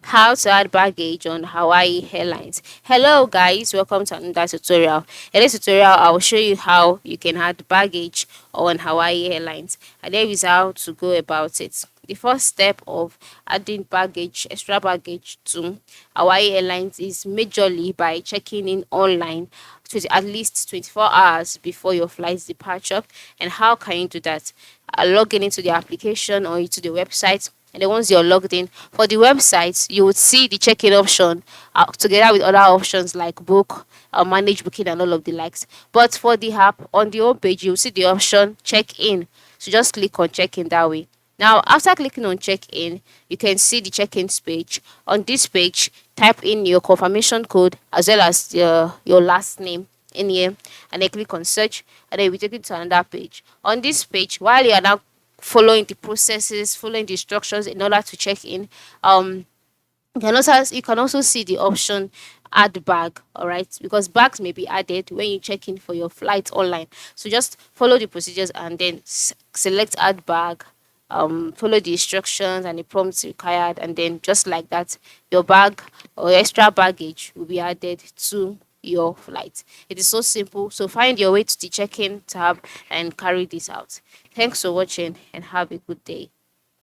How to add baggage on Hawaii Airlines. Hello guys, welcome to another tutorial. In this tutorial, I will show you how you can add baggage on Hawaii Airlines, and there is how to go about it. The first step of adding extra baggage to Hawaii Airlines is majorly by checking in online at least 24 hours before your flight's departure. And how can you do that? Logging into the application or into the website, and then once you're logged in for the website, you would see the check-in option together with other options like book, manage booking, and all of the likes. But for the app, on the home page, you'll see the option check in, so just click on check in that way. Now, after clicking on check in, you can see the check in page. On this page, type in your confirmation code as well as your last name in here, and then click on search, and then you'll be taken to another page. On this page, while you are now following the processes, following the instructions in order to check in, you can also see the option add bag. All right, because bags may be added when you check in for your flight online. So just follow the procedures and then select add bag. Follow the instructions and the prompts required, and then just like that, your bag or extra baggage will be added to your flight. It is so simple. So find your way to the check-in tab and carry this out. Thanks for watching and have a good day.